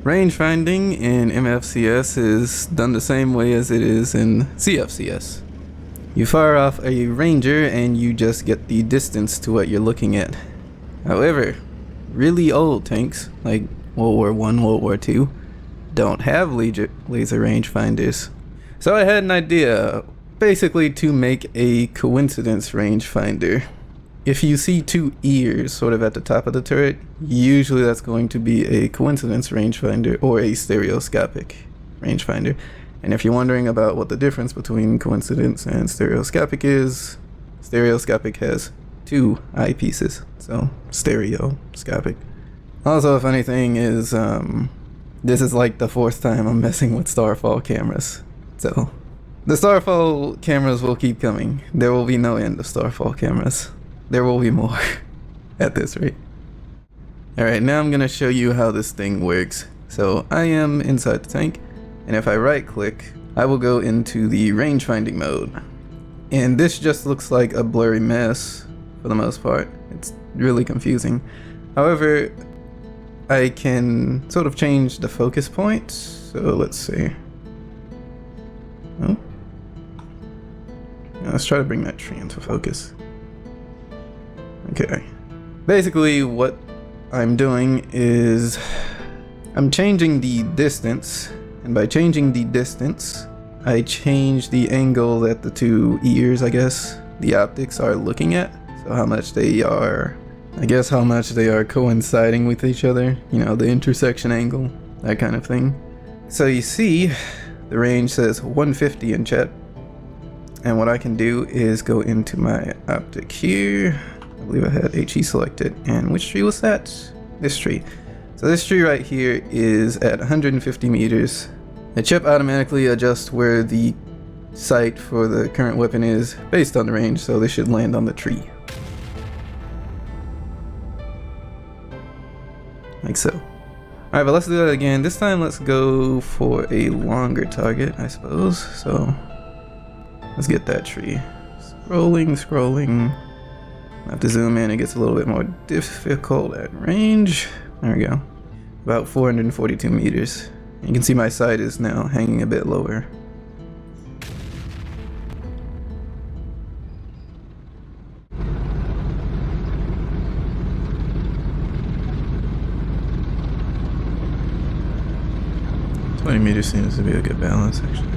Range finding in MFCS is done the same way as it is in CFCS. You fire off a ranger and you just get the distance to what you're looking at. However, really old tanks, like World War I, World War II, don't have laser rangefinders. So I had an idea, basically to make a coincidence rangefinder. If you see two ears sort of at the top of the turret, usually that's going to be a coincidence rangefinder or a stereoscopic rangefinder. And if you're wondering about what the difference between coincidence and stereoscopic is, stereoscopic has two eyepieces, so stereoscopic. Also, a funny thing is, this is like the fourth time I'm messing with Starfall cameras. So, the Starfall cameras will keep coming. There will be no end of Starfall cameras. There will be more at this rate. Alright, now I'm gonna show you how this thing works. So, I am inside the tank, and if I right click, I will go into the range finding mode. And this just looks like a blurry mess for the most part. It's really confusing. However, I can sort of change the focus point. So let's see. Oh. Yeah, let's try to bring that tree into focus. Okay. Basically what I'm doing is I'm changing the distance, and by changing the distance, I change the angle that the two ears, I guess, the optics are looking at. So how much they are, I guess how much they are coinciding with each other, you know, the intersection angle, that kind of thing. So you see, the range says 150 in chat. And what I can do is go into my optic here. I believe I had HE selected. And which tree was that? This tree. So this tree right here is at 150 meters. The chip automatically adjusts where the sight for the current weapon is based on the range, so this should land on the tree. Like so. Alright, but let's do that again. This time let's go for a longer target, I suppose. So let's get that tree. Scrolling. I have to zoom in, it gets a little bit more difficult at range. There we go. About 442 meters. You can see my sight is now hanging a bit lower. Meters seems to be a good balance, actually.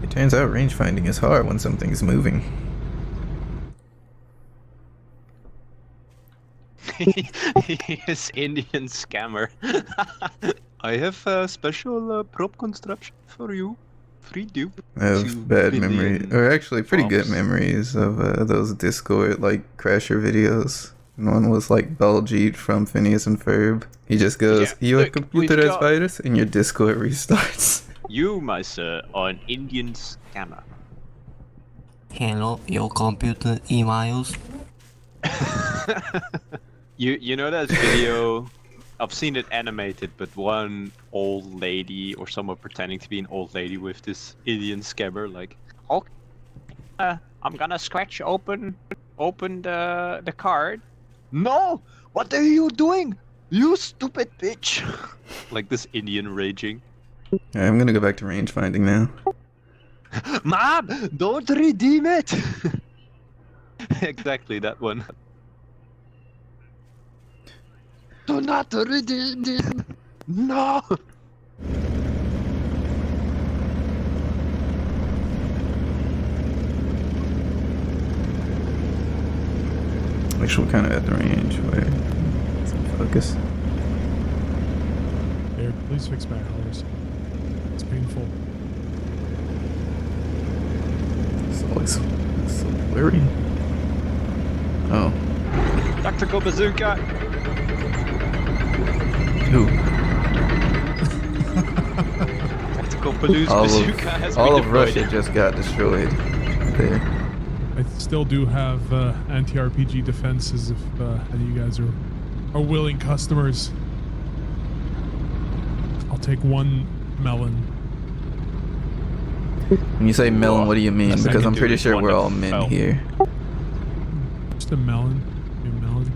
It turns out range finding is hard when something's moving. Yes, Indian scammer. I have a special prop construction for you. Free dupe. I have bad memory, or actually pretty good memories of those Discord like crasher videos. And one was like Baljeet from Phineas and Ferb. He just goes, Yeah, "Your look, computer has virus," and your Discord restarts. You, my sir, are an Indian scammer. Hello, your computer emails. You know that video? I've seen it animated, but one old lady or someone pretending to be an old lady with this Indian scammer, like, okay, I'm gonna scratch open the card. No, what are you doing? You stupid bitch! Like this Indian raging. Alright, I'm gonna go back to range finding now. Mom, don't redeem it. Exactly that one. Do not redeem it. No. Actually, we're kind of at the range where some focus. Here, please fix my hours. It's painful. It's so blurry. Oh. Tactical bazooka. Ooh. Tactical bazooka has all been of deployed. Russia just got destroyed there. I still do have anti-RPG defenses if any of you guys are willing customers. I'll take one melon. When you say melon, what do you mean? Best I Because can I'm do pretty is sure one we're of- all men oh. here. Just a melon. A melon.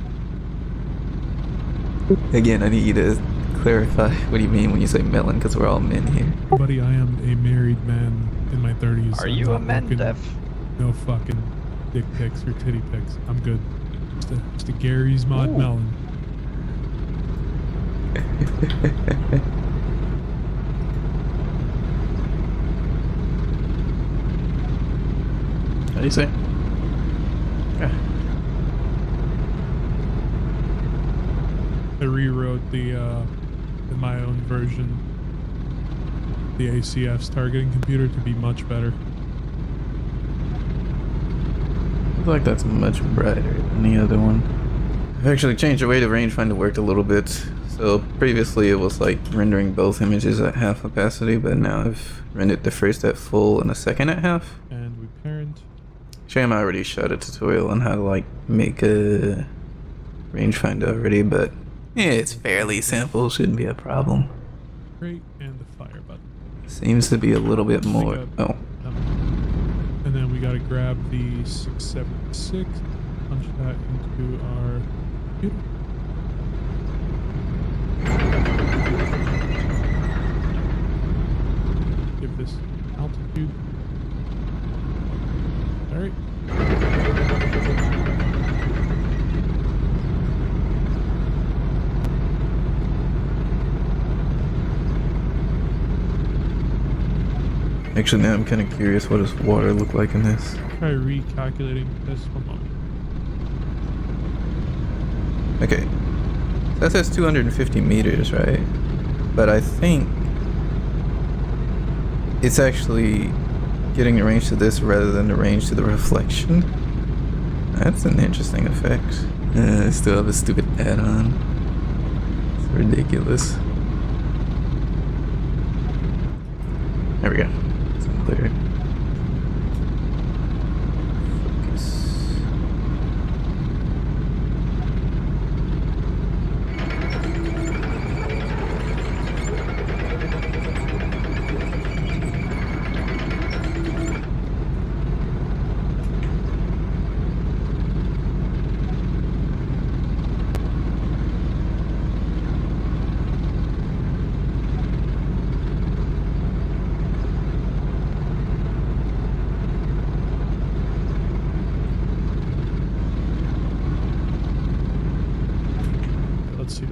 Again, I need you to clarify what do you mean when you say melon, because we're all men here. Buddy, I am a married man in my 30s. Are I'm you not a man, looking- Dev? No fucking dick pics or titty pics. I'm good. Just a Gary's Mod Ooh. melon. How do you say? Yeah. I rewrote the in my own version, the ACF's targeting computer to be much better. I feel like that's much brighter than the other one. I've actually changed the way the rangefinder worked a little bit. So previously it was like rendering both images at half capacity, but now I've rendered the first at full and the second at half. And we parent. Shame I already shot a tutorial on how to like make a rangefinder already, but yeah, it's fairly simple, shouldn't be a problem. Great, and the fire button. Seems to be a little bit more. Oh, And then we gotta grab the 676, punch that into our computer. Give this altitude. Alright. actually now I'm kind of curious what does water look like in this. Try recalculating this one moment. Okay, so that says 250 meters, right? But I think it's actually getting the range to this rather than the range to the reflection. That's an interesting effect. I still have a stupid add-on. It's ridiculous. There we go. It's clear. Focus. Let's see.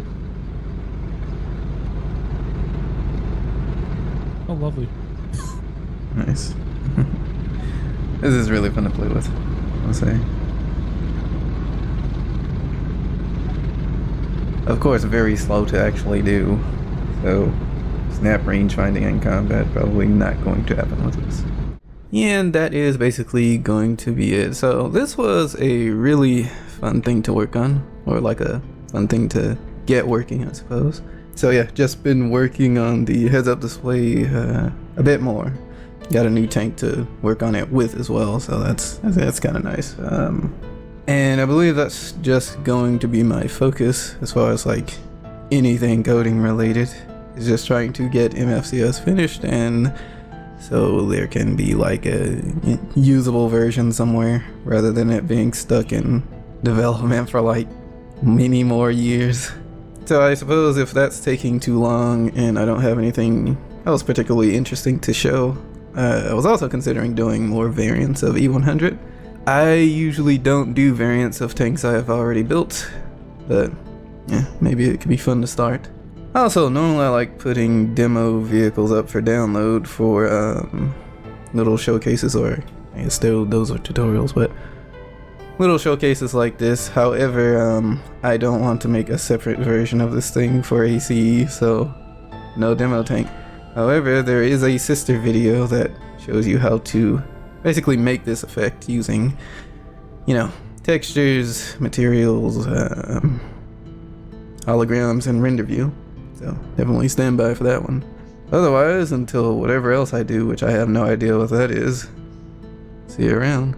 Oh, lovely. Nice. This is really fun to play with, I'll say. Of course, very slow to actually do. So, snap range finding in combat probably not going to happen with this. Yeah, and that is basically going to be it. So, this was a really fun thing to work on, or like a fun thing to get working, I suppose. So yeah, just been working on the heads-up display a bit more. Got a new tank to work on it with as well, so that's kind of nice. And I believe that's just going to be my focus as far as like anything coding related. Is just trying to get MFCS finished, and so there can be like a usable version somewhere rather than it being stuck in development for like many more years. So I suppose if that's taking too long and I don't have anything else particularly interesting to show, I was also considering doing more variants of E100. I usually don't do variants of tanks I have already built, but yeah, maybe it could be fun to start. Also, normally I like putting demo vehicles up for download for little showcases, or I guess those are tutorials, but little showcases like this. However, I don't want to make a separate version of this thing for ACE, so no demo tank. However, there is a sister video that shows you how to basically make this effect using, you know, textures, materials, holograms, and render view. So definitely stand by for that one. Otherwise, until whatever else I do, which I have no idea what that is, see you around.